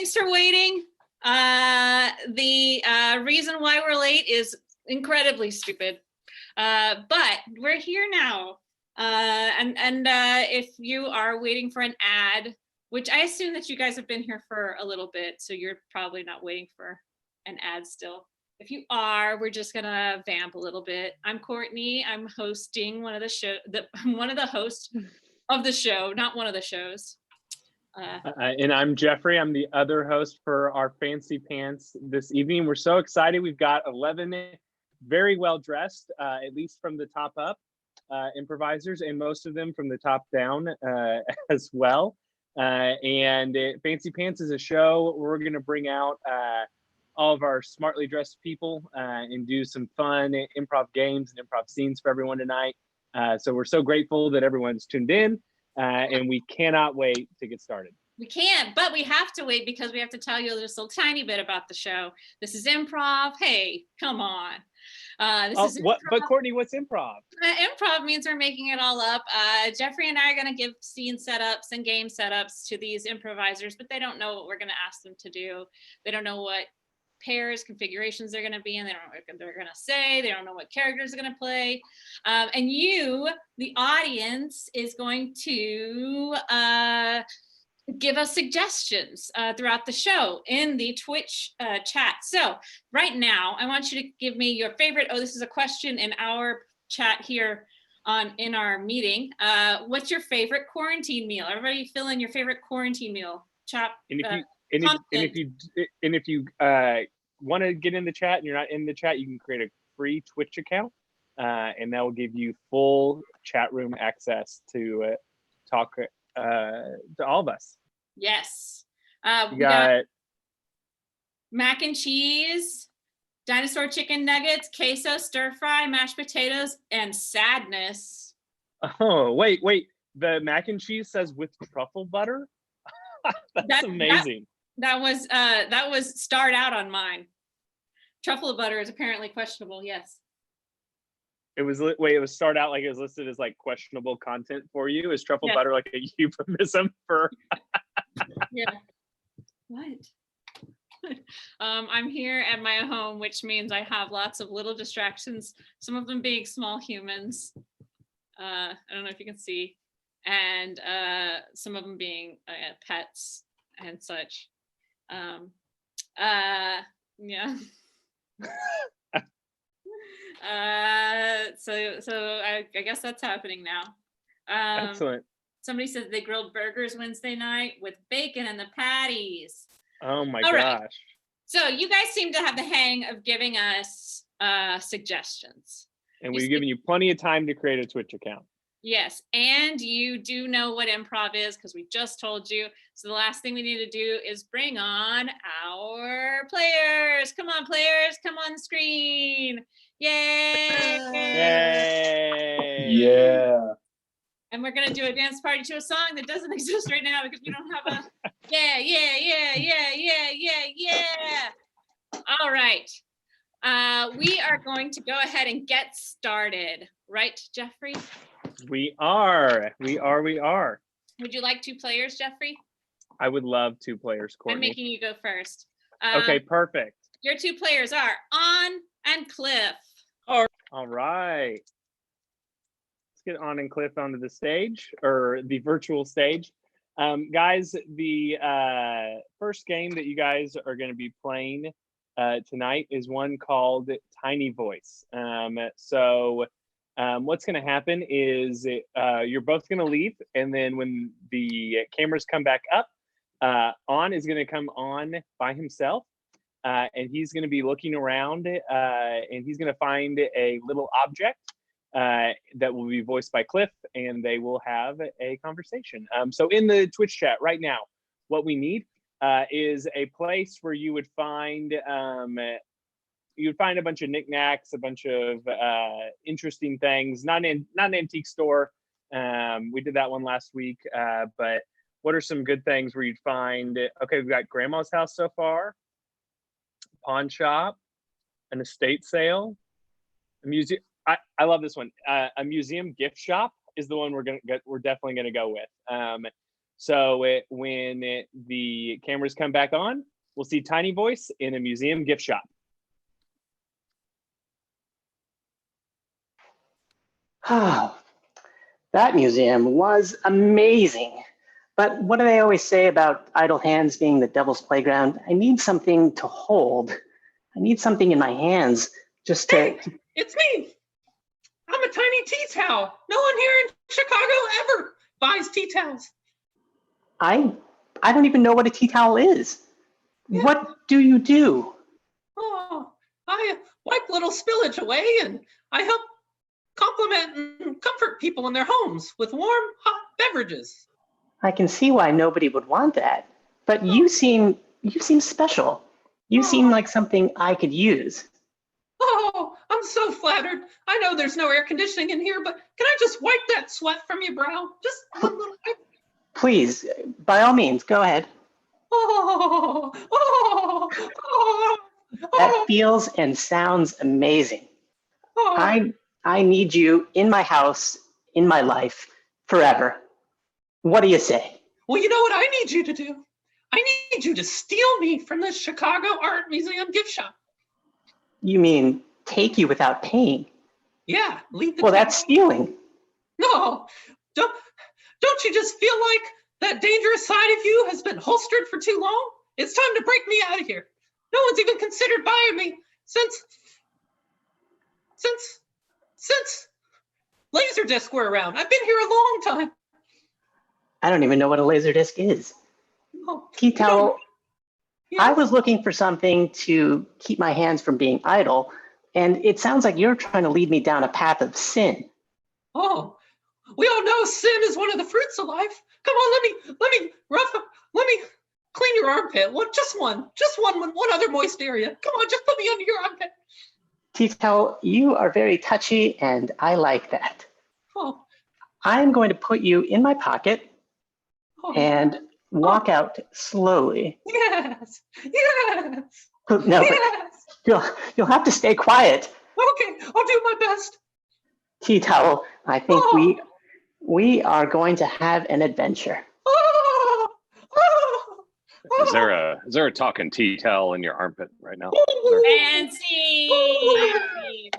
Thanks for waiting. The reason why we're late is incredibly stupid, but we're here now. If you are waiting for an ad, which I assume that you guys have been here for a little bit, so you're probably not waiting for an ad still. If you are, we're just gonna vamp a little bit. I'm Courtney. I'm hosting one of the show. I'm one of the hosts of the show, not one of the shows. And I'm Jeffrey. I'm the other host for our Fancy Pants this evening. We're so excited. We've got 11 very well dressed, at least from the top up, improvisers, and most of them from the top down as well. Fancy Pants is a show where we're going to bring out all of our smartly dressed people and do some fun improv games and improv scenes for everyone tonight. So we're so grateful that everyone's tuned in. And we cannot wait to get started. We can't, but we have to wait because we have to tell you just a tiny bit about the show. This is improv. Hey, come on. But Courtney, what's improv? Improv means we're making it all up. Jeffrey and I are going to give scene setups and game setups to these improvisers, but they don't know what we're going to ask them to do. They don't know what pairs, configurations they're going to be in. They don't know what they're going to say. They don't know what characters are going to play. And you, the audience, is going to give us suggestions throughout the show in the Twitch chat. So right now, I want you to give me your favorite, this is a question in our chat here in our meeting. What's your favorite quarantine meal? Everybody fill in your favorite quarantine meal. If you want to get in the chat and you're not in the chat, you can create a free Twitch account, and that will give you full chat room access to talk to all of us. Yes. We got mac and cheese, dinosaur chicken nuggets, queso, stir fry, mashed potatoes, and sadness. Oh, wait. The mac and cheese says with truffle butter? That's amazing. That was starred out on mine. Truffle butter is apparently questionable. Yes. It was started out like it was listed as like questionable content for you. Is truffle butter like a euphemism for? Yeah. What? I'm here at my home, which means I have lots of little distractions. Some of them being small humans. I don't know if you can see. And some of them being pets and such. Yeah. So I guess that's happening now. Excellent. Somebody said they grilled burgers Wednesday night with bacon and the patties. Oh my gosh. Right. So you guys seem to have the hang of giving us suggestions. And we've given you plenty of time to create a Twitch account. Yes, and you do know what improv is because we just told you. So the last thing we need to do is bring on our players. Come on, players, come on the screen. Yay! Yay! Yeah. And we're gonna do a dance party to a song that doesn't exist right now because we don't have a yeah. All right. We are going to go ahead and get started. Right, Jeffrey? We are. Would you like 2 players, Jeffrey? I would love 2 players, Courtney. I'm making you go first. Okay, perfect. Your 2 players are On and Cliff. All right. Let's get On and Cliff onto the stage, or the virtual stage. Guys, the first game that you guys are going to be playing tonight is one called Tiny Voice. What's going to happen is you're both going to leave, and then when the cameras come back up, On is going to come on by himself, and he's going to be looking around, and he's going to find a little object that will be voiced by Cliff, and they will have a conversation. So in the Twitch chat right now, what we need is a place where you would find a bunch of knickknacks, a bunch of interesting things. Not an antique store. We did that one last week. But what are some good things where you'd find? Okay, we've got grandma's house so far, pawn shop, an estate sale, a museum. I love this one. A museum gift shop is the one we're definitely gonna go with. So when the cameras come back on, we'll see Tiny Voice in a museum gift shop. Oh, that museum was amazing. But what do they always say about idle hands being the devil's playground? I need something to hold. I need something in my hands just to. Hey, it's me. I'm a tiny tea towel. No one here in Chicago ever buys tea towels. I don't even know what a tea towel is. Yeah. What do you do? Oh, I wipe little spillage away and I help compliment and comfort people in their homes with warm, hot beverages. I can see why nobody would want that. But you seem special. You seem like something I could use. Oh, I'm so flattered. I know there's no air conditioning in here, but can I just wipe that sweat from your brow? Just one little wipe. Please, by all means, go ahead. Oh, oh, oh, That oh, feels and sounds amazing. oh. I need you in my house, in my life, forever. What do you say? Well, you know what I need you to do? I need you to steal me from the Chicago Art Museum gift shop. You mean take you without paying? Yeah, leave the Well, town. that's stealing. No, don't you just feel like that dangerous side of you has been holstered for too long? It's time to break me out of here. No one's even considered buying me since Laserdisc were around. I've been here a long time. I don't even know what a laser disc is. Oh, Tea towel, yeah. I was looking for something to keep my hands from being idle, and it sounds like you're trying to lead me down a path of sin. Oh, we all know sin is one of the fruits of life. Come on, let me clean your armpit. Just one other moist area. Come on, just put me under your armpit. Tea towel, you are very touchy, and I like that. Oh, I'm going to put you in my pocket oh. and walk out slowly. Yes. No, Yes. but you'll have to stay quiet. Okay, I'll do my best. Tea towel, I think Oh. we are going to have an adventure. Oh. Oh. Is there a talking tea towel in your armpit right now? And scene.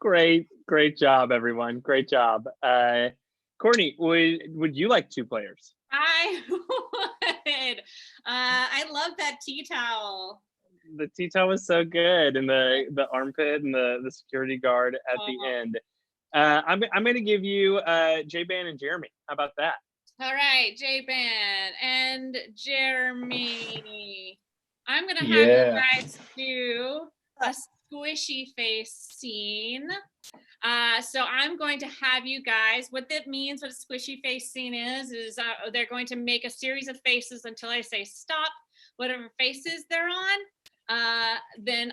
Great job, everyone. Great job. Courtney, would you like 2 players? I would. I love that tea towel. The tea towel was so good, and the armpit and the security guard at the end. I'm going to give you J-Ban and Jeremy. How about that? All right, J-Ban and Jeremy. I'm going to have you guys do a squishy face scene. So I'm going to have you guys, what that means, what a squishy face scene is they're going to make a series of faces until I say stop, whatever faces they're on. Then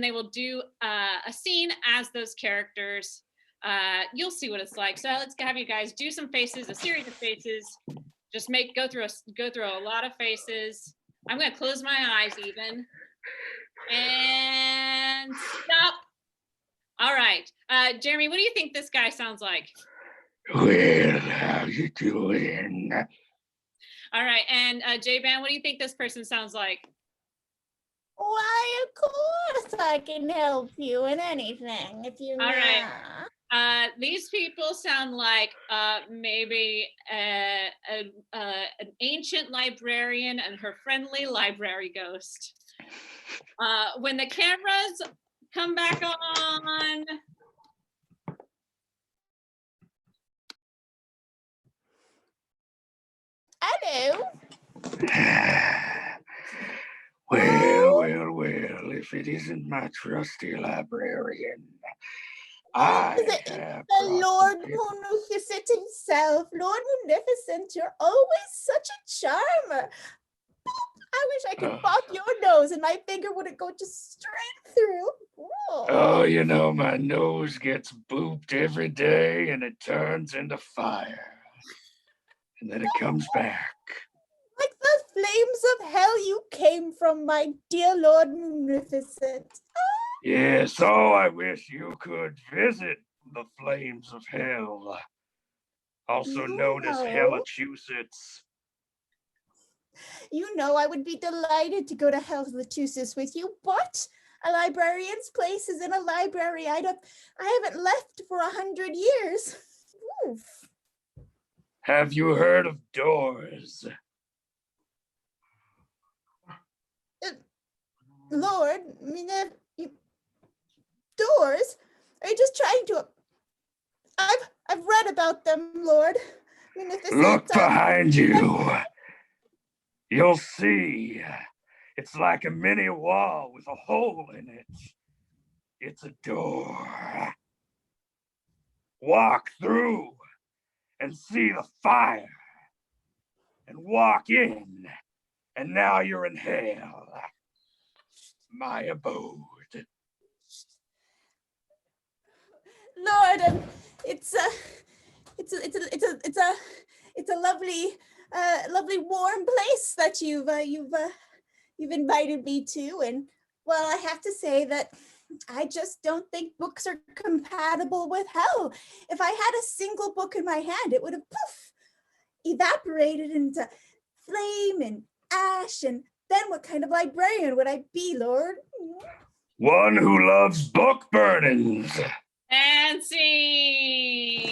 they will do a scene as those characters. You'll see what it's like. So let's have you guys do some faces, a series of faces. Just go through a lot of faces. I'm going to close my eyes even. And stop. All right. Jeremy, what do you think this guy sounds like? Well, how you doing? All right. And J-Ban, what do you think this person sounds like? Why, of course I can help you in anything if you know. All right. These people sound like maybe an ancient librarian and her friendly library ghost. When the cameras come back on. Hello. Well, if it isn't my trusty librarian, I have The Lord Munificent himself. Lord Munificent, you're always such a charmer. I wish I could pop your nose and my finger wouldn't go just straight through. Oh, you know, my nose gets booped every day and it turns into fire. And then it comes back. Like the flames of hell you came from, my dear Lord Munificent. Yes, oh, I wish you could visit the flames of hell, also You known as know. Hellachusetts. You know I would be delighted to go to Massachusetts with you, but a librarian's place is in a library I haven't left for 100 years. Oof. Have you heard of doors? Lord, I mean, doors? Are you just trying to? I've read about them, Lord. I mean, if this Look is behind you. You'll see. It's like a mini wall with a hole in it. It's a door. Walk through and see the fire. And walk in. And now you're in hell. My abode. Lord, it's a lovely, lovely warm place that you've invited me to, and well, I have to say that I just don't think books are compatible with hell. If I had a single book in my hand, it would have poof, evaporated into flame and ash, and then what kind of librarian would I be, Lord? One who loves book burnings. And scene.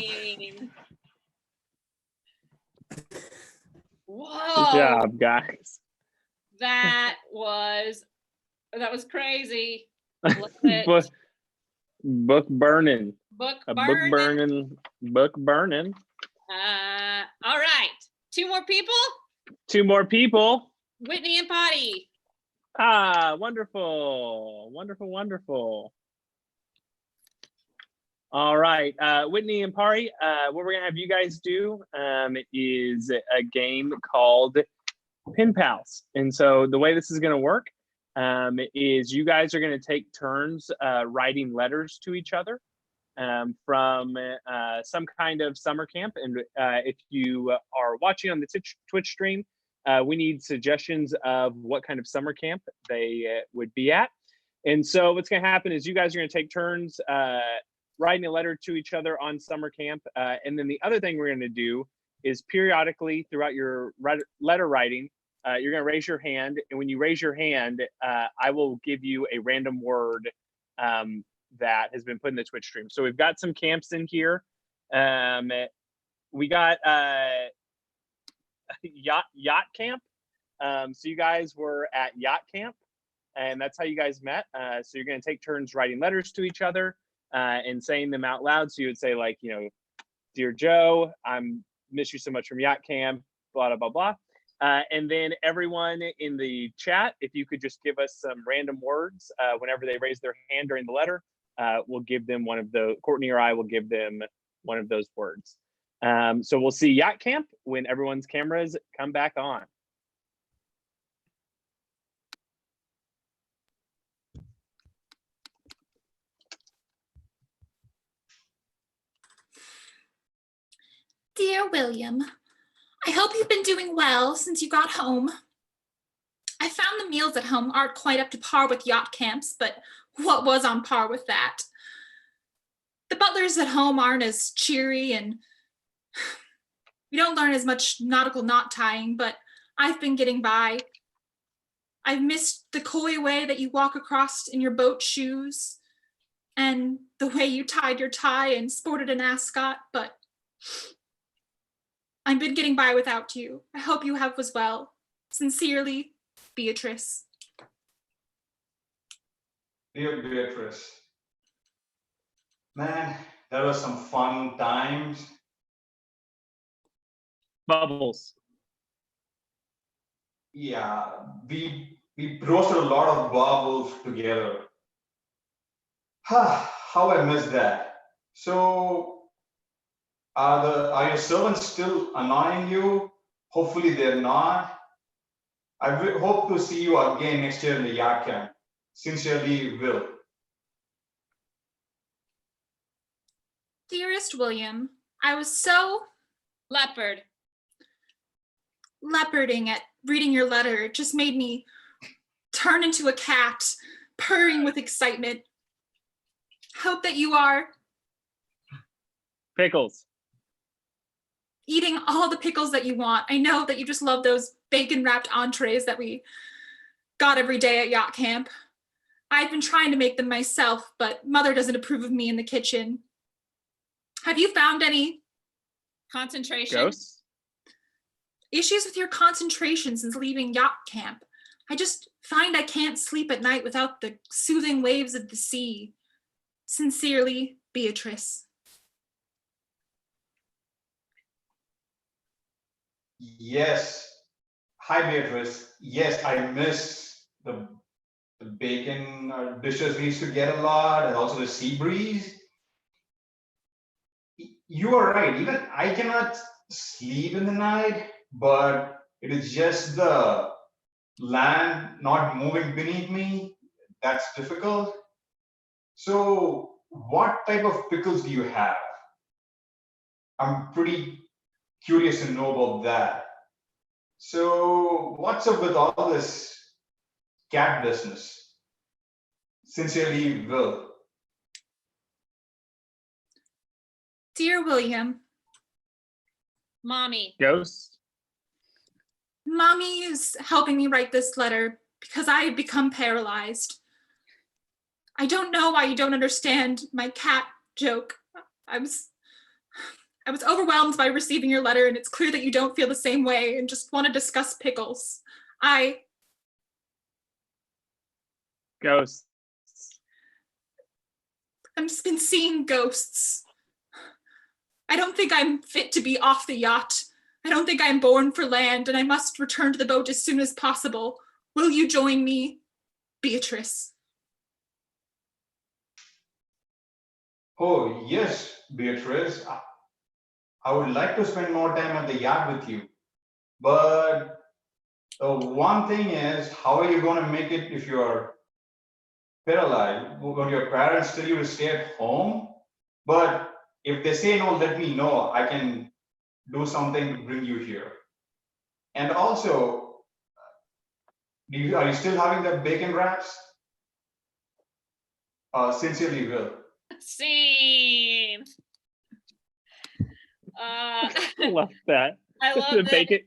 Whoa. Good job, guys. That was crazy. Love it. book burning. Book A burning. book burning. All right. Two more people. 2 more people. Whitney and Potty. Ah, wonderful. Wonderful. All right, Whitney and Pari, what we're gonna have you guys do is a game called Pen Pals. And so the way this is gonna work is you guys are gonna take turns writing letters to each other from some kind of summer camp. And if you are watching on the Twitch stream, we need suggestions of what kind of summer camp they would be at. And so what's gonna happen is you guys are gonna take turns writing a letter to each other on summer camp. And then the other thing we're gonna do is periodically throughout your letter writing, you're gonna raise your hand. And when you raise your hand, I will give you a random word that has been put in the Twitch stream. So we've got some camps in here. We got yacht camp. So you guys were at yacht camp, and that's how you guys met. So you're gonna take turns writing letters to each other and saying them out loud. So you would say, like, you know, Dear Joe, I'm miss you so much from yacht camp, blah, blah, blah, blah. And then everyone in the chat, if you could just give us some random words whenever they raise their hand during the letter, we'll give them one of the, Courtney or I will give them one of those words. So we'll see yacht camp when everyone's cameras come back on. Dear William, I hope you've been doing well since you got home. I found the meals at home aren't quite up to par with yacht camps, but what was on par with that? The butlers at home aren't as cheery, and we don't learn as much nautical knot tying, but I've been getting by. I've missed the coy way that you walk across in your boat shoes and the way you tied your tie and sported an ascot, but I've been getting by without you. I hope you have as well. Sincerely, Beatrice. Dear Beatrice, man, there were some fun times. Bubbles. Yeah, we roasted a lot of bubbles together. How I missed that. So, are your servants still annoying you? Hopefully they're not. I hope to see you again next year in the yacht camp. Sincerely, Will. Dearest William, I was so leoparding at reading your letter. It just made me turn into a cat, purring with excitement. Hope that you are Pickles. Eating all the pickles that you want. I know that you just love those bacon wrapped entrees that we got every day at yacht camp. I've been trying to make them myself, but Mother doesn't approve of me in the kitchen. Have you found any Concentration. Ghosts. issues with your concentration since leaving yacht camp? I just find I can't sleep at night without the soothing waves of the sea. Sincerely, Beatrice. Yes. Hi, Beatrice. Yes, I miss the bacon dishes we used to get a lot, and also the sea breeze. You are right. Even I cannot sleep in the night, but it is just the land not moving beneath me that's difficult. So, what type of pickles do you have? I'm pretty curious to know about that. So, what's up with all this cat business? Sincerely, Will. Dear William, Mommy. Ghosts. Mommy is helping me write this letter because I have become paralyzed. I don't know why you don't understand my cat joke. I was overwhelmed by receiving your letter, and it's clear that you don't feel the same way and just want to discuss pickles. Ghosts. I've just been seeing ghosts. I don't think I'm fit to be off the yacht. I don't think I'm born for land, and I must return to the boat as soon as possible. Will you join me, Beatrice? Oh, yes, Beatrice. I would like to spend more time at the yacht with you. But the one thing is, how are you going to make it if you're paralyzed? When your parents tell you to stay at home? But if they say no, let me know. I can do something to bring you here. And also, are you still having the bacon wraps? Sincerely, Will. Scene. Love that. I love The that. bacon.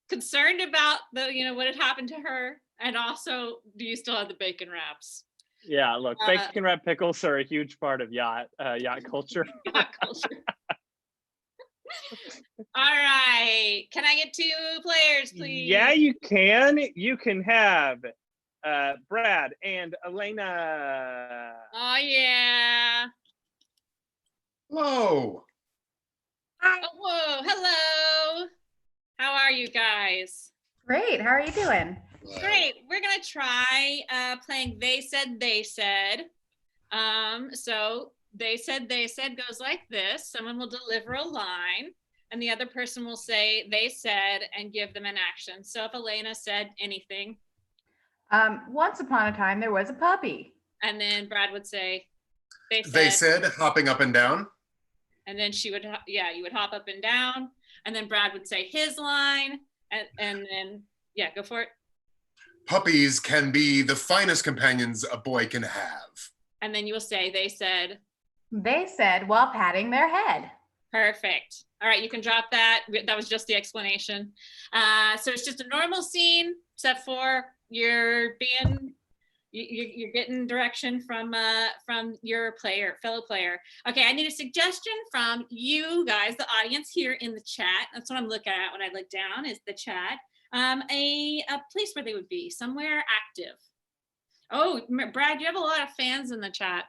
Concerned about what had happened to her, and also, do you still have the bacon wraps? Yeah, look, bacon wrap pickles are a huge part of yacht culture. Yacht culture. All right, can I get 2 players, please? Yeah, you can. You can have Brad and Elena. Oh yeah. Hello. Oh, whoa, hello. How are you guys? Great. How are you doing? Great. We're gonna try playing They Said. So They Said goes like this. Someone will deliver a line, and the other person will say they said and give them an action. So if Elena said anything. Once upon a time, there was a puppy. And then Brad would say, They said hopping up and down. And then you would hop up and down. And then Brad would say his line. And then, yeah, go for it. Puppies can be the finest companions a boy can have. And then you will say, they said. They said while patting their head. Perfect. All right, you can drop that. That was just the explanation. So it's just a normal scene, except for you're getting direction from your fellow player. Okay, I need a suggestion from you guys, the audience here in the chat. That's what I'm looking at when I look down, is the chat. A place where they would be, somewhere active. Oh, Brad, you have a lot of fans in the chat.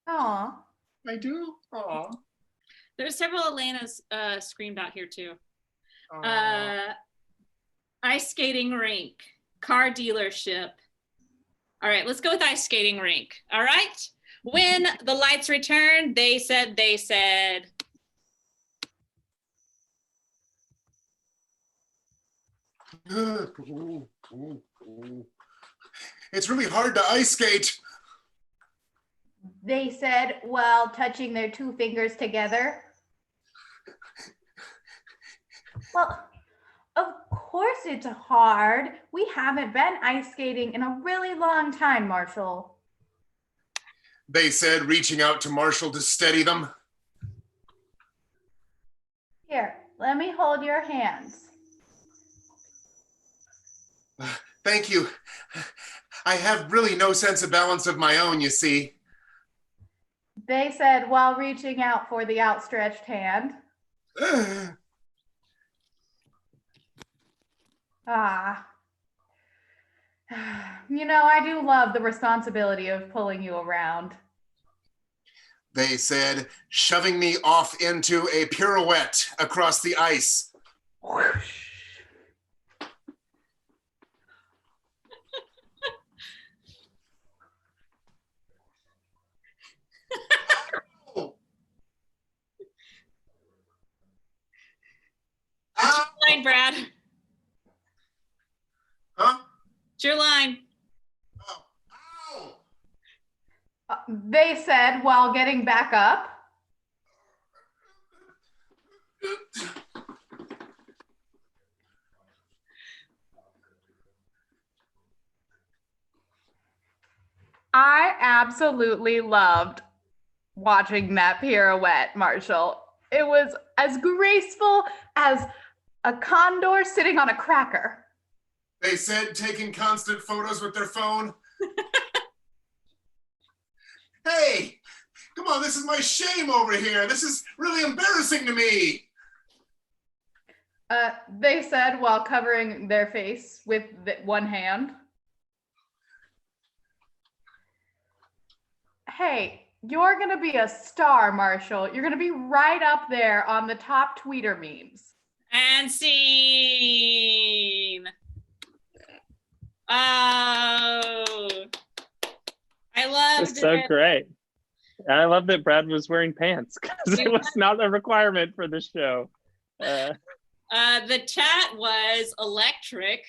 Aw. I do? Aw. There's several Elenas screamed out here too. Aw. Ice skating rink, car dealership. All right, let's go with ice skating rink. All right. When the lights return, they said. It's really hard to ice skate. They said while touching their 2 fingers together. Well, of course it's hard. We haven't been ice skating in a really long time, Marshall. They said reaching out to Marshall to steady them. Here, let me hold your hands. Thank you. I have really no sense of balance of my own, you see. They said while reaching out for the outstretched hand. Ah. You know, I do love the responsibility of pulling you around. They said, shoving me off into a pirouette across the ice. It's your line, Brad. Huh? It's your line. Ow. They said while getting back up. I absolutely loved watching that pirouette, Marshall. It was as graceful as a condor sitting on a cracker. They said taking constant photos with their phone. Hey, come on, this is my shame over here. This is really embarrassing to me. They said while covering their face with one hand. Hey, you're gonna be a star, Marshall. You're gonna be right up there on the top tweeter memes. And scene. Oh, I loved That's so it. great. I love that Brad was wearing pants because it was not a requirement for the show. The chat was electric.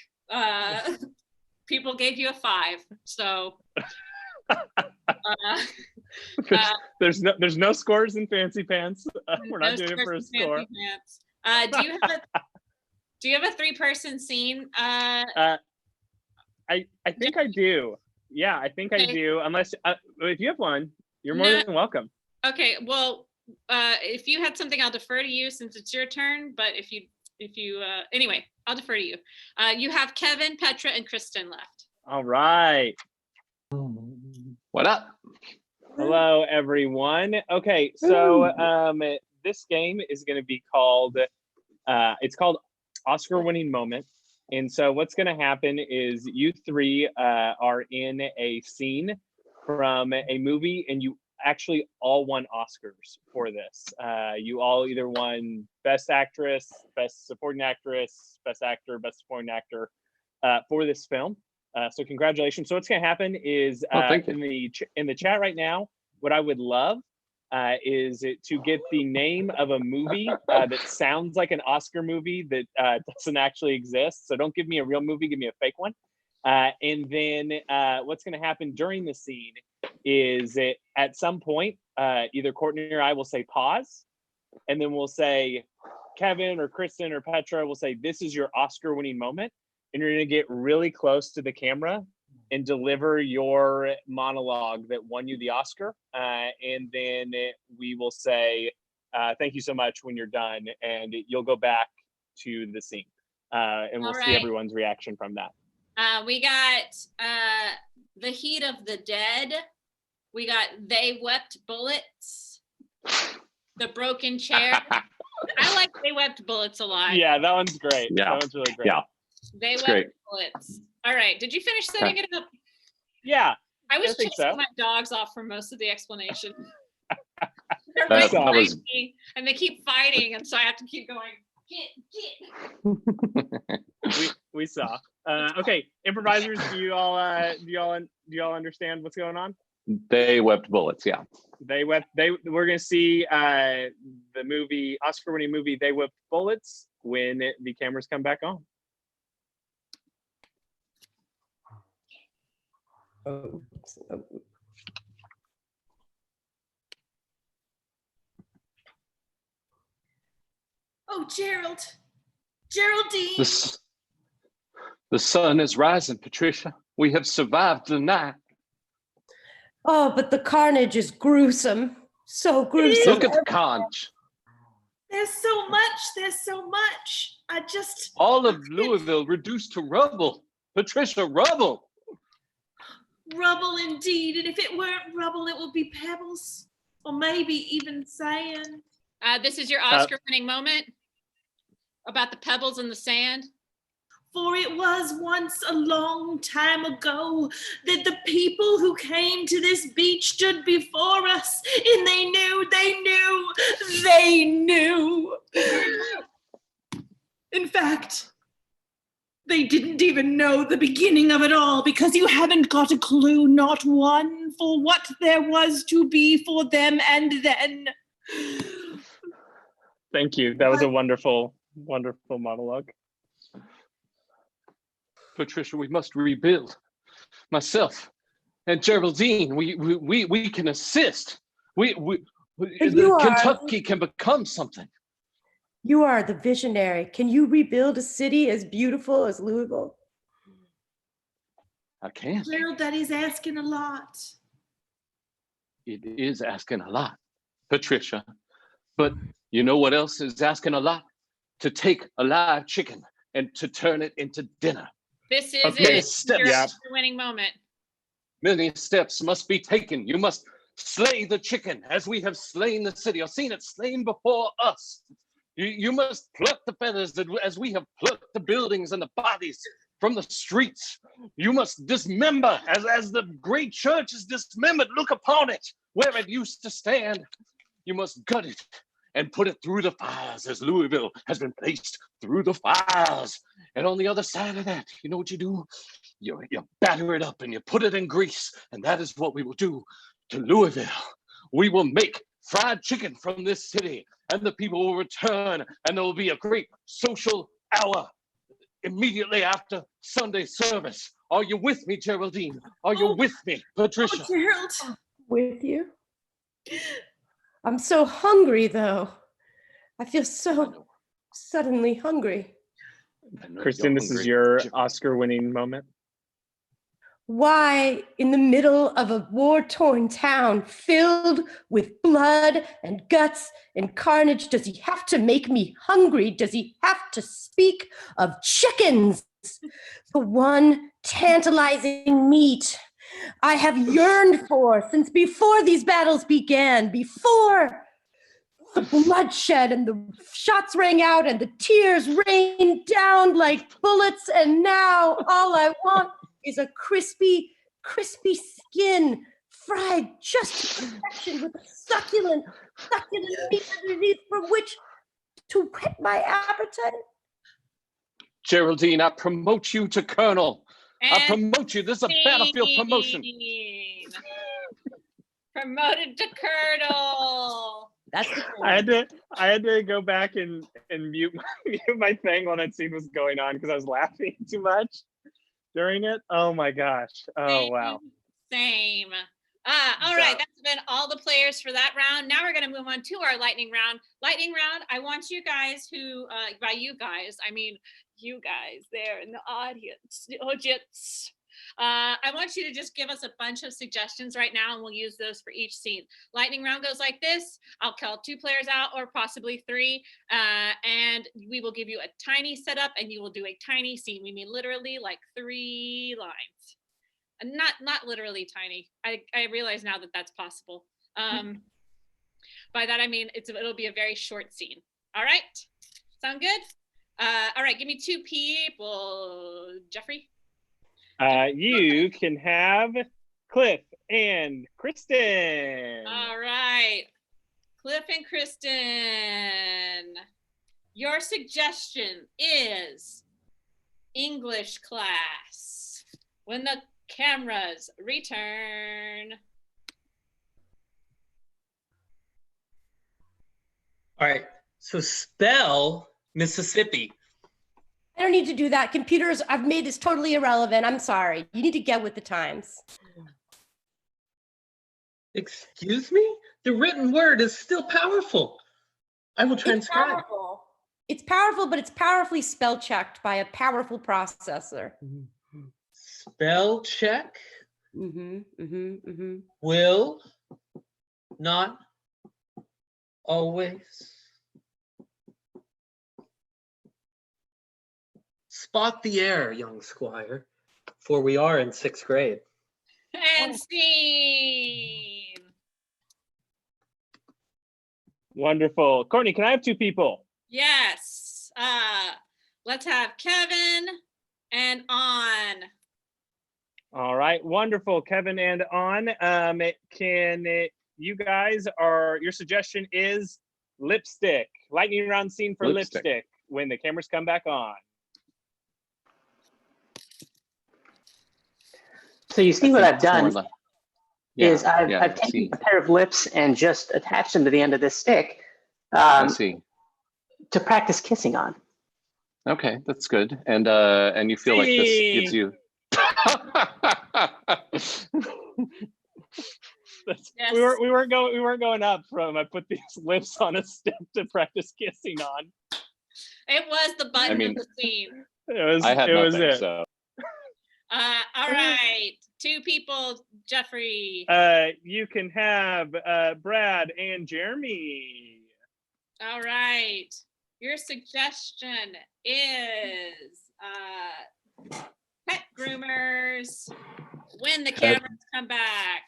People gave you a 5. So there's no scores in fancy pants. We're not doing it for a score. Do you have a 3-person scene? I think I do. Yeah, I think I do. Unless if you have one, you're more than welcome. Okay, well, if you had something, I'll defer to you since it's your turn. But if you anyway, I'll defer to you. You have Kevin, Petra, and Kristen left. All right. What up? Hello, everyone. Okay, so this game is going to be called. It's called Oscar-winning moment. And so what's going to happen is you 3 are in a scene from a movie, and you actually all won Oscars for this. You all either won Best Actress, Best Supporting Actress, Best Actor, Best Supporting Actor for this film. So congratulations. So what's going to happen is in the chat right now, what I would love is to get the name of a movie that sounds like an Oscar movie that doesn't actually exist. So don't give me a real movie, give me a fake one. And then what's going to happen during the scene is at some point, either Courtney or I will say pause, and then we'll say, Kevin or Kristen or Petra will say, this is your Oscar winning moment. And you're going to get really close to the camera and deliver your monologue that won you the Oscar. And then we will say, thank you so much when you're done, and you'll go back to the scene. And we'll see everyone's reaction from that. We got The Heat of the Dead. We got They Wept Bullets. The Broken Chair. I like They Wept Bullets a lot. Yeah, that one's great. Yeah. That one's really great. Yeah. They Wept great. Bullets. All right. Did you finish setting it up? Yeah. I was think chasing so. my dogs off for most of the explanation. They're That right behind was- me, and they keep fighting, and so I have to keep going. Get. We saw. Okay, improvisers, do you all understand what's going on? They wept bullets. Yeah. We're gonna see the movie, Oscar-winning movie, They Wept Bullets, when the cameras come back on. Oh, Geraldine. The sun is rising, Patricia. We have survived the night. Oh, but the carnage is gruesome. So gruesome. Look at the conch. There's so much. There's so much. I just. All of Louisville reduced to rubble. Patricia, rubble. Rubble indeed. And if it weren't rubble, it would be pebbles. Or maybe even sand. This is your Oscar-winning moment about the pebbles in the sand. For it was once a long time ago that the people who came to this beach stood before us, and they knew. In fact, they didn't even know the beginning of it all, because you haven't got a clue, not one, for what there was to be for them and then. Thank you. That was a wonderful, wonderful monologue. Patricia, we must rebuild. Myself and Geraldine, we can assist. Kentucky can become something. You are the visionary. Can you rebuild a city as beautiful as Louisville? I can. Gerald, that is asking a lot. It is asking a lot, Patricia. But you know what else is asking a lot? To take a live chicken and to turn it into dinner. This is Okay, your steps. Oscar-winning moment. Many steps must be taken. You must slay the chicken as we have slain the city, or seen it slain before us. You must pluck the feathers as we have plucked the buildings and the bodies from the streets. You must dismember as the great church is dismembered. Look upon it where it used to stand. You must gut it and put it through the fires as Louisville has been placed through the fires. And on the other side of that, you know what you do? You batter it up and you put it in grease. And that is what we will do to Louisville. We will make fried chicken from this city, and the people will return, and there will be a great social hour immediately after Sunday service. Are you with me, Geraldine? Are you with me, Patricia? Gerald. With you. I'm so hungry, though. I feel so suddenly hungry. Kristen, this is your Oscar-winning moment. Why, in the middle of a war-torn town filled with blood and guts and carnage, does he have to make me hungry? Does he have to speak of chickens? The one tantalizing meat I have yearned for since before these battles began, before the bloodshed and the shots rang out and the tears rained down like bullets, and now all I want is a crispy, crispy skin, fried just to perfection with a succulent meat underneath from which to whet my appetite. Geraldine, I promote you to colonel. I promote you. This is a battlefield promotion. Promoted to colonel. That's I had to go back and mute my thing while that scene was going on because I was laughing too much during it. Oh my gosh. Oh wow. Same. All right, that's been all the players for that round. Now we're going to move on to our lightning round. Lightning round, I want you guys who, by you guys, I mean you guys there in the audience. I want you to just give us a bunch of suggestions right now, and we'll use those for each scene. Lightning round goes like this. I'll call 2 players out, or possibly 3, and we will give you a tiny setup, and you will do a tiny scene. We mean literally like 3 lines. And not literally tiny. I realize now that that's possible. By that I mean it'll be a very short scene. All right, sound good? All right, give me 2 people. Jeffrey? You can have Cliff and Kristen. All right, Cliff and Kristen. Your suggestion is English class. When the cameras return. All right, so spell Mississippi. I don't need to do that. Computers, I've made this totally irrelevant. I'm sorry. You need to get with the times. Excuse me? The written word is still powerful. I will transcribe. It's powerful, but it's powerfully spell checked by a powerful processor. Spell check will not always Spot the air, young squire, for we are in 6th grade. And scene. Wonderful. Courtney, can I have 2 people? Yes. Let's have Kevin and On. All right, wonderful. Kevin and On. You guys your suggestion is lipstick. Lightning round scene for lipstick when the cameras come back on. So you see what I've done is Yeah, I've taken a pair of lips and just attached them to the end of this stick I see. to practice kissing on. Okay, that's good. And you feel like this gives you. Yes. We weren't going up from I put these lips on a stick to practice kissing on. It was the button of the scene. I had nothing, so. All right, 2 people, Jeffrey. You can have Brad and Jeremy. All right, your suggestion is pet groomers when the cameras come back.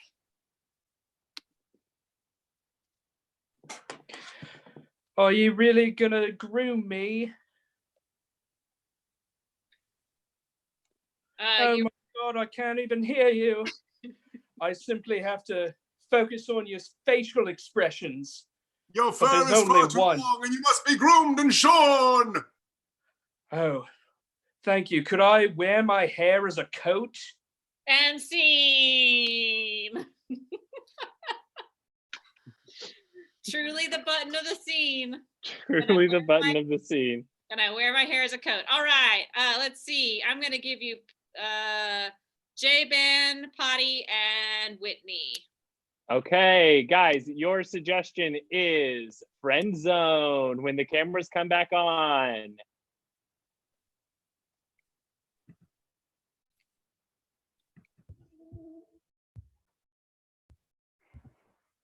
Are you really gonna groom me? Oh my God, I can't even hear you. I simply have to focus on your facial expressions. Your But fur there's is only far too one. long and you must be groomed and shorn. Oh, thank you. Could I wear my hair as a coat? And scene. Truly the button of the scene. Truly the button of the scene. And I wear my hair as a coat. All right, let's see. I'm gonna give you J-Ben, Potty, and Whitney. Okay, guys, your suggestion is friend zone when the cameras come back on.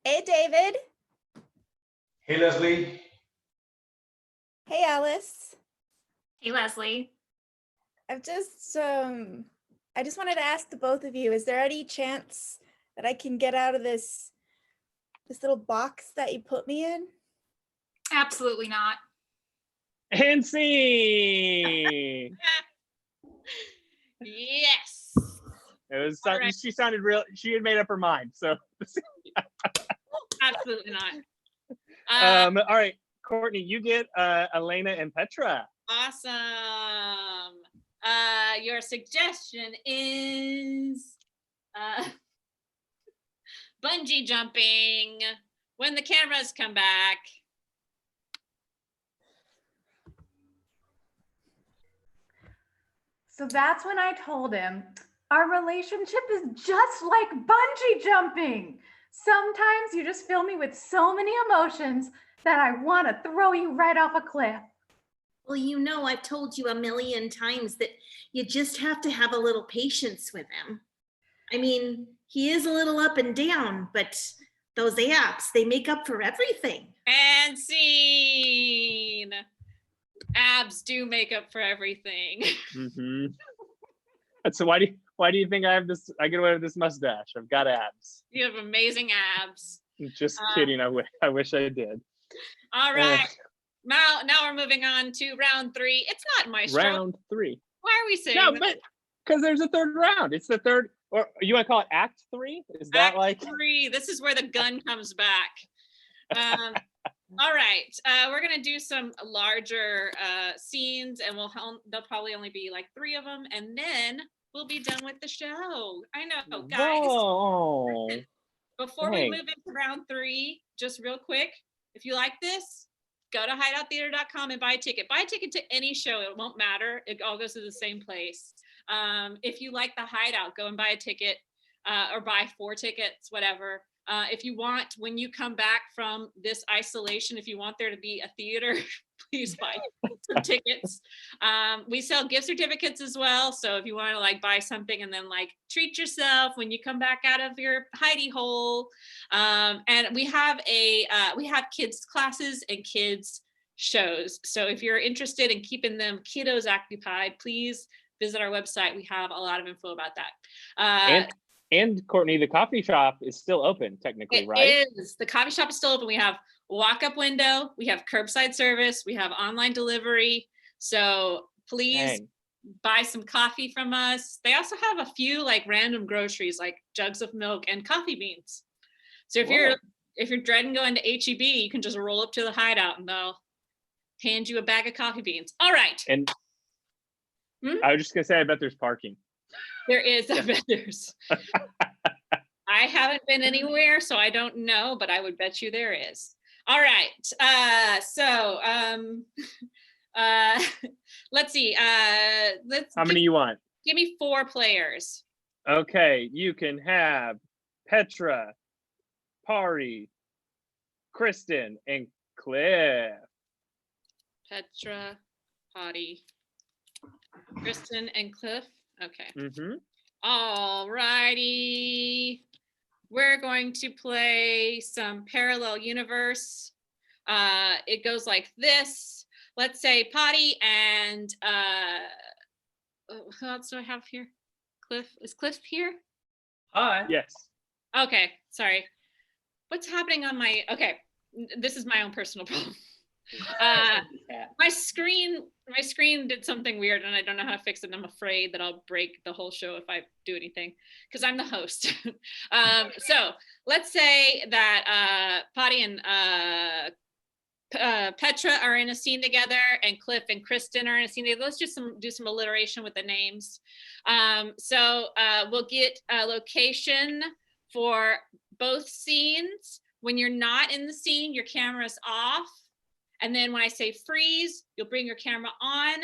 Hey, David. Hey, Leslie. Hey, Alice. Hey, Leslie. I just wanted to ask the both of you, is there any chance that I can get out of this little box that you put me in? Absolutely not. And scene. Yes. It was. Right. She sounded real. She had made up her mind. So. Absolutely not. All right, Courtney, you get Elena and Petra. Awesome. Your suggestion is bungee jumping when the cameras come back. So that's when I told him our relationship is just like bungee jumping. Sometimes you just fill me with so many emotions that I want to throw you right off a cliff. Well, you know, I've told you a million times that you just have to have a little patience with him. I mean, he is a little up and down, but those abs, they make up for everything. And scene. Abs do make up for everything. Mm-hmm. So why do you think I have this? I get away with this mustache. I've got abs. You have amazing abs. Just kidding. I wish I did. All right. Now we're moving on to round 3. It's not Maestro. Round 3. Why are we saying No, that? but because there's a third round. It's the third, or you want to call it Act 3? Is that Act like 3? This is where the gun comes back. All right, we're gonna do some larger scenes, and there'll probably only be like 3 of them, and then we'll be done with the show. I know, guys. Whoa. Before we move into round 3, just real quick, if you like this, go to hideouttheater.com and buy a ticket. Buy a ticket to any show. It won't matter. It all goes to the same place. If you like the Hideout, go and buy a ticket or buy 4 tickets, whatever. If you want, when you come back from this isolation, if you want there to be a theater, please buy some tickets. We sell gift certificates as well. So if you want to like buy something and then like treat yourself when you come back out of your hidey hole. And we have kids classes and kids shows. So if you're interested in keeping them kiddos occupied, please visit our website. We have a lot of info about that. And Courtney, the coffee shop is still open technically, right? It is. The coffee shop is still open. We have walk-up window, we have curbside service, we have online delivery. So please buy some coffee from us. They also have a few like random groceries like jugs of milk and coffee beans. So if you're dreading going to HEB, you can just roll up to the Hideout and they'll hand you a bag of coffee beans. All right. And I was just gonna say, I bet there's parking. There is, I bet there's. I haven't been anywhere, so I don't know, but I would bet you there is. All right. Let's see. How many you want? Give me 4 players. Okay, you can have Petra, Pari, Kristen, and Cliff. Petra, Patty, Kristen, and Cliff. Okay. All righty. We're going to play some parallel universe. It goes like this. Let's say Patty and who else do I have here? Cliff. Is Cliff here? Hi. Yes. Okay, sorry. What's happening on my, okay, this is my own personal problem. My screen did something weird and I don't know how to fix it. And I'm afraid that I'll break the whole show if I do anything because I'm the host. So let's say that Patty and Petra are in a scene together and Cliff and Kristen are in a scene together. Let's just do some alliteration with the names. So we'll get a location for both scenes. When you're not in the scene, your camera's off. And then when I say freeze, you'll bring your camera on.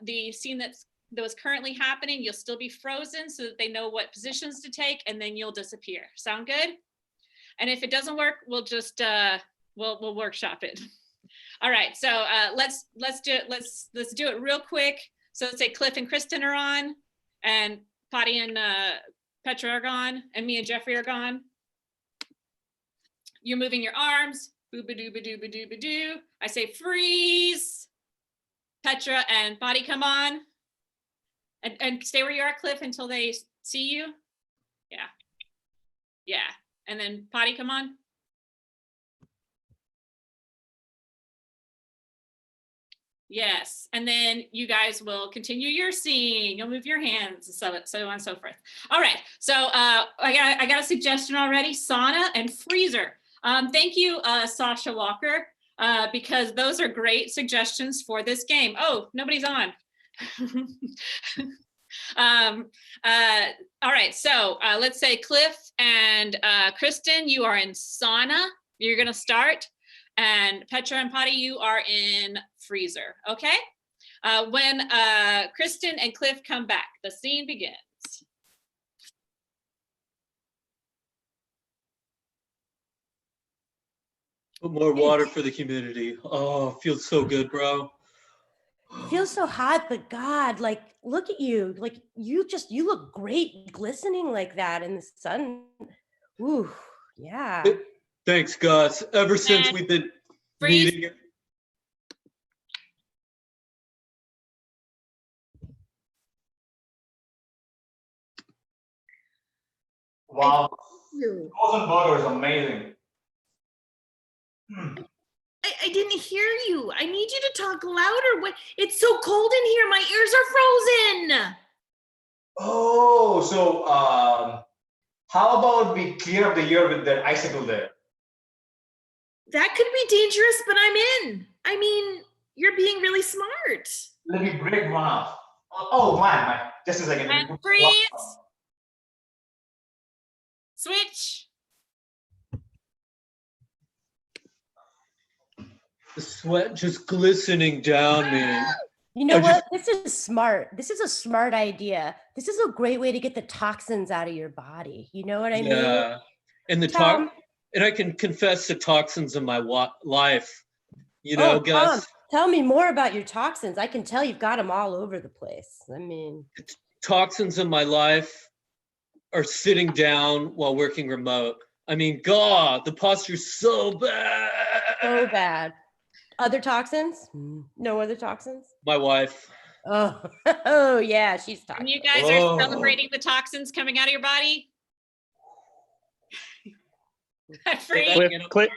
The scene that was currently happening, you'll still be frozen so that they know what positions to take, and then you'll disappear. Sound good? And if it doesn't work, we'll just we'll workshop it. All right, so let's do it real quick. So let's say Cliff and Kristen are on, and Patty and Petra are gone, and me and Jeffrey are gone. You're moving your arms. Boo-ba-doo-ba-doo-ba-doo-ba-doo. I say freeze. Petra and Patty come on. And stay where you are, Cliff, until they see you. Yeah. Yeah. And then Patty come on. Yes. And then you guys will continue your scene. You'll move your hands and so on and so forth. All right. So I got a suggestion already. Sauna and freezer. Thank you, Sasha Walker, because those are great suggestions for this game. Oh, nobody's on. All right, so let's say Cliff and Kristen, you are in sauna. You're gonna start. And Petra and Patty, you are in freezer, okay? When Kristen and Cliff come back, the scene begins. Put more water for the humidity. Oh, feels so good, bro. Feels so hot, but God, like, look at you. Like, you look great glistening like that in the sun. Ooh, yeah. Thanks, Gus. Ever since we've been meeting. Wow. Frozen burger is amazing. I didn't hear you. I need you to talk louder. What? It's so cold in here. My ears are frozen. Oh, so how about we clear up the air with that icicle there? That could be dangerous, but I'm in. I mean, you're being really smart. Let me break one off. Oh, man. Just a second. And freeze. Switch. The sweat just glistening down me. You know what? This is smart. This is a smart idea. This is a great way to get the toxins out of your body. You know what I mean? Yeah. And and I can confess the toxins in my life. You know, Gus. Tell me more about your toxins. I can tell you've got them all over the place. I mean, toxins in my life are sitting down while working remote. I mean, God, the posture's so bad. So bad. Other toxins? No other toxins? My wife. Oh, oh yeah, she's And toxic. you guys are celebrating the toxins coming out of your body? Free? Click.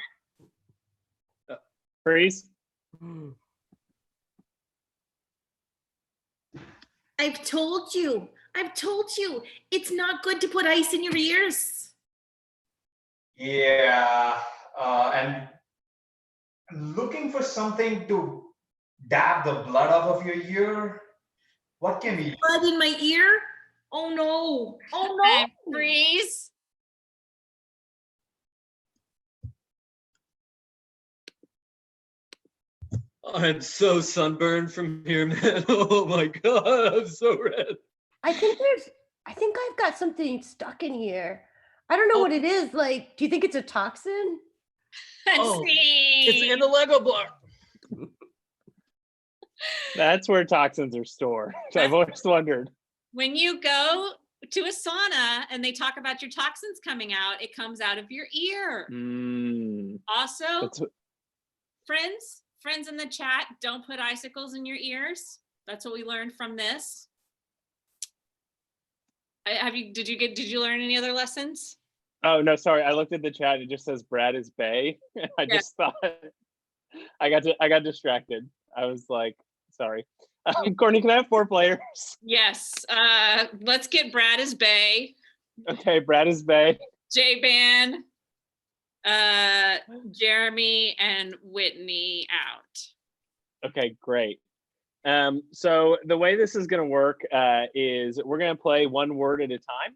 Freeze. I've told you. It's not good to put ice in your ears. Yeah, and looking for something to dab the blood off of your ear. What can we? Blood in my ear? Oh no. Oh no. Freeze. I'm so sunburned from here, man. Oh my God, I'm so red. I think I've got something stuck in here. I don't know what it is. Like, do you think it's a toxin? Oh, it's in the Lego block. That's where toxins are stored. I've always wondered. When you go to a sauna and they talk about your toxins coming out, it comes out of your ear. Also, friends in the chat, don't put icicles in your ears. That's what we learned from this. Did you learn any other lessons? Oh no, sorry. I looked at the chat. It just says Brad is Bay. Just thought I got distracted. I was like, sorry. Courtney, can I have 4 players? Yes. Let's get Brad as Bay. Okay, Brad is Bay. J-Ban, Jeremy, and Whitney out. Okay, great. So the way this is going to work is we're going to play one word at a time.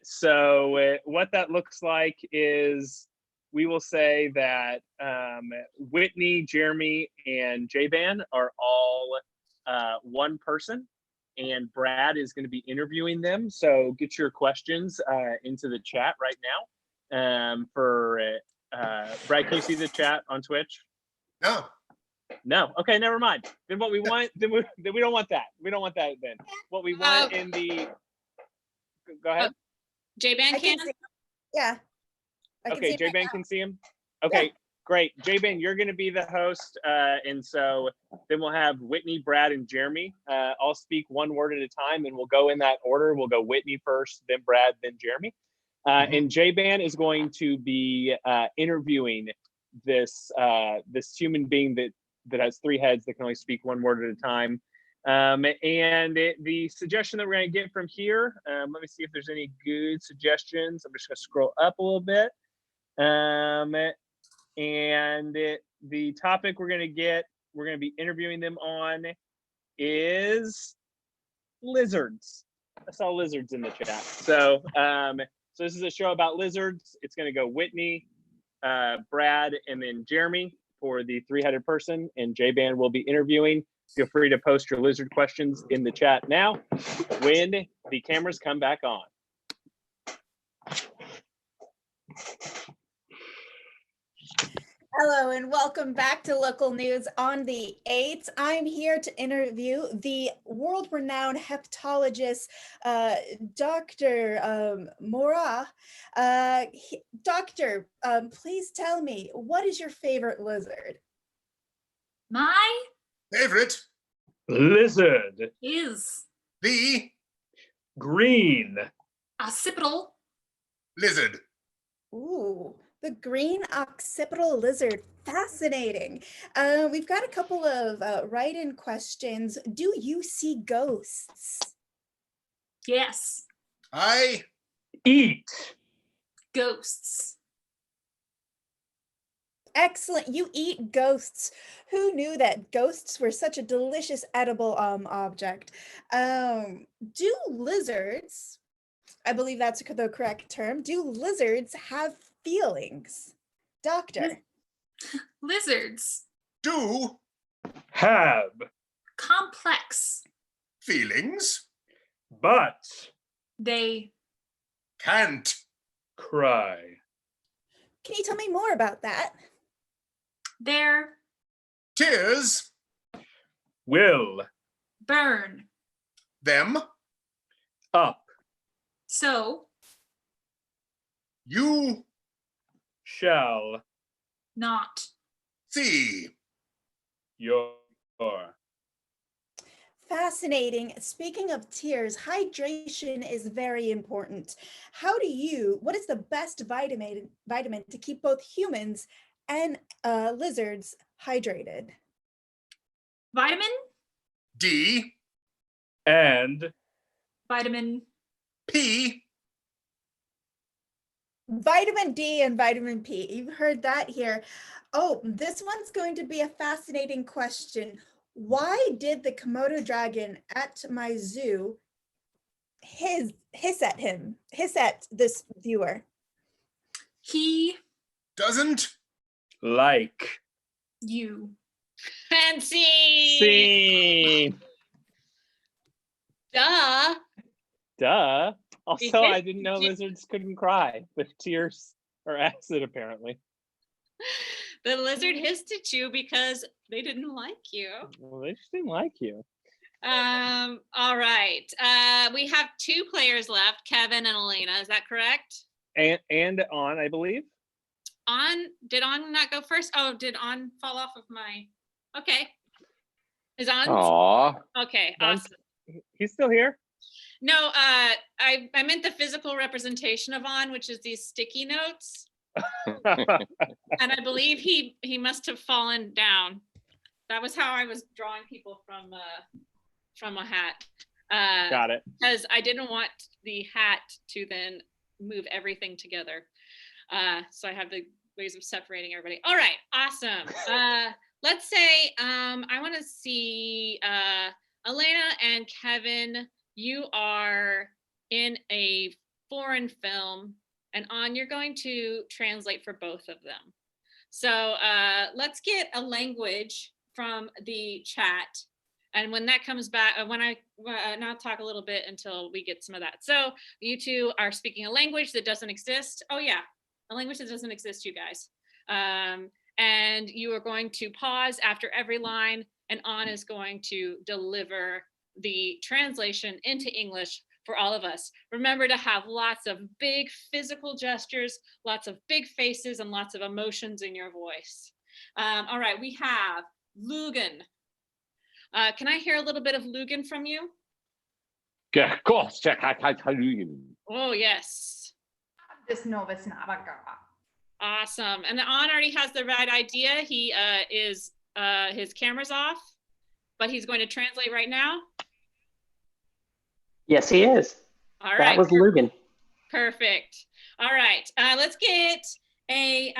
So what that looks like is we will say that Whitney, Jeremy, and J-Ban are all one person, and Brad is going to be interviewing them. So get your questions into the chat right now. Brad, can you see the chat on Twitch? No. Okay, never mind. Then what we want, then we don't want that. We don't want that then. What we want in the, go ahead. J-Ban can? Yeah. Okay, J-Ban can see him? Okay, great. J-Ban, you're going to be the host. And so then we'll have Whitney, Brad, and Jeremy all speak one word at a time, and we'll go in that order. We'll go Whitney first, then Brad, then Jeremy. And J-Ban is going to be interviewing this human being that has 3 heads that can only speak one word at a time. The suggestion that we're going to get from here, let me see if there's any good suggestions. I'm just going to scroll up a little bit. The topic we're going to be interviewing them on is lizards. I saw lizards in the chat. So this is a show about lizards. It's going to go Whitney, Brad, and then Jeremy for the 3-headed person, and J-Ban will be interviewing. Feel free to post your lizard questions in the chat now when the cameras come back on. Hello and welcome back to Local News on the 8th. I'm here to interview the world-renowned hepatologist, Dr. Mora. Doctor, please tell me, what is your favorite lizard? My Favorite lizard is the green occipital lizard. Ooh, the green occipital lizard. Fascinating. We've got a couple of write-in questions. Do you see ghosts? Yes. I eat ghosts. Excellent. You eat ghosts. Who knew that ghosts were such a delicious edible object? Do lizards, I believe that's the correct term, do lizards have feelings? Doctor. Lizards do have complex feelings, but they can't cry. Can you tell me more about that? Their tears will burn them up. So you shall not see your. Fascinating. Speaking of tears, hydration is very important. What is the best vitamin to keep both humans and lizards hydrated? Vitamin, D, And vitamin. P. Vitamin D and vitamin P. You've heard that here. Oh, this one's going to be a fascinating question. Why did the Komodo dragon at my zoo hiss at this viewer? He, Doesn't. like. you. Fancy. Scene. Duh. Duh. Also, I Because didn't know you- lizards couldn't cry with tears or acid, apparently. The lizard hissed at you because they didn't like you. Well, they just didn't like you. All right. We have 2 players left, Kevin and Elena. Is that correct? And on, I believe. Did On not go first? Oh, did On fall off of my? Okay. Is On? Aw. Okay. On's- Awesome. He's still here. No, I meant the physical representation of On, which is these sticky notes. And I believe he must have fallen down. That was how I was drawing people from a hat. Got it. Because I didn't want the hat to then move everything together. So I have the ways of separating everybody. All right, awesome. Let's say I want to see Elena and Kevin. You are in a foreign film, and On, you're going to translate for both of them. So let's get a language from the chat. And when that comes back, and I'll talk a little bit until we get some of that. So you 2 are speaking a language that doesn't exist. Oh yeah, a language that doesn't exist, you guys. And you are going to pause after every line, and On is going to deliver the translation into English for all of us. Remember to have lots of big physical gestures, lots of big faces, and lots of emotions in your voice. All right, we have Lugan. Can I hear a little bit of Lugan from you? Of course, check. I tell you. Oh, yes. This novice Navaga. Awesome. And On already has the right idea. He his camera's off, but he's going to translate right now. Yes, he is. All right. That was Lugan. Perfect. All right. Let's get a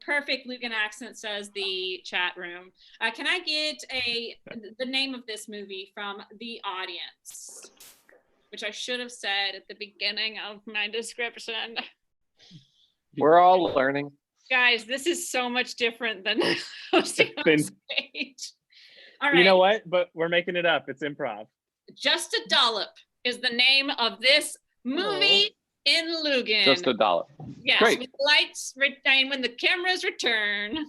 perfect Lugan accent, says the chat room. Can I get the name of this movie from the audience? Which I should have said at the beginning of my description. We're all learning. Guys, this is so much different than hosting on stage. All right. You know what? But we're making it up. It's improv. Just a Dollop is the name of this movie in Lugan. Just a dollar. Yes, Great. with the lights retain when the cameras return.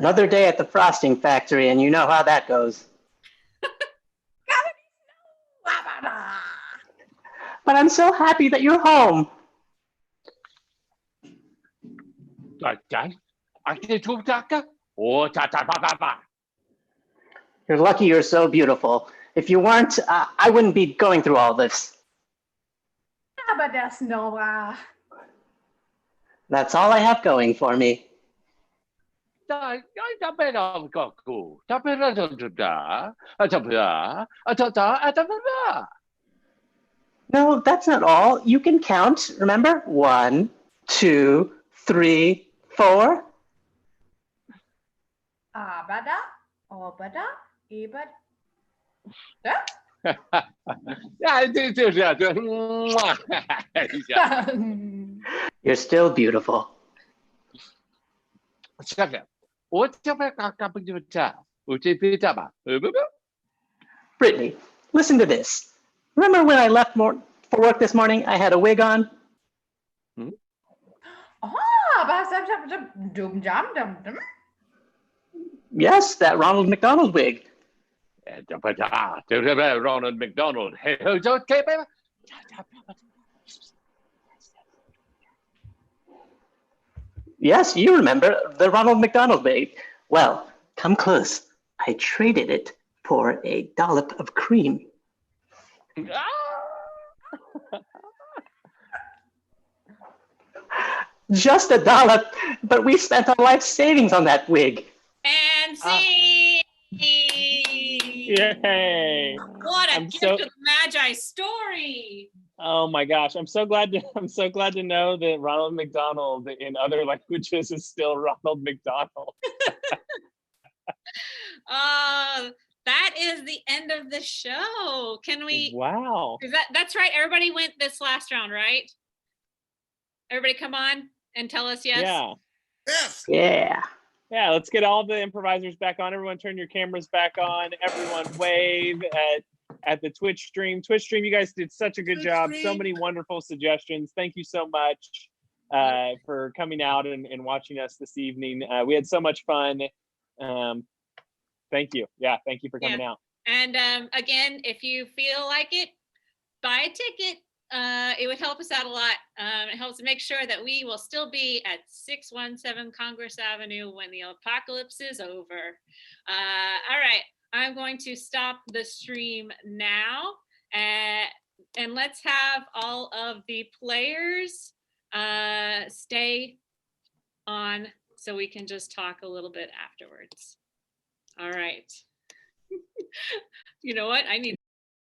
Another day at the frosting factory, and you know how that goes. But I'm so happy that you're home. You're lucky you're so beautiful. If you weren't, I wouldn't be going through all this. That's all I have going for me. No, that's not all. You can count. Remember? 1, 2, 3, 4. Abada, obada, ibad. You're still beautiful. Brittany, listen to this. Remember when I left for work this morning, I had a wig on? Yes, that Ronald McDonald wig. Ronald McDonald. Hey, okay, baby? Yes, you remember the Ronald McDonald bait. Well, come close. I traded it for a dollop of cream. Just a dollop, but we spent our life savings on that wig. And see. Yay! What a gift of the Magi story. Oh my gosh, I'm so glad to know that Ronald McDonald in other languages is still Ronald McDonald. That is the end of the show. Can we? Wow. That's right. Everybody went this last round, right? Everybody come on and tell us yes. Yeah. Yes. Yeah. Yeah, let's get all the improvisers back on. Everyone turn your cameras back on. Everyone wave at the Twitch stream. Twitch stream, you guys did such a good job. So many wonderful suggestions. Thank you so much for coming out and watching us this evening. We had so much fun. Thank you. Yeah, thank you for coming out. And again, if you feel like it, buy a ticket. It would help us out a lot. It helps to make sure that we will still be at 617 Congress Avenue when the apocalypse is over. All right, I'm going to stop the stream now. And let's have all of the players stay on so we can just talk a little bit afterwards. All right. You know what? I need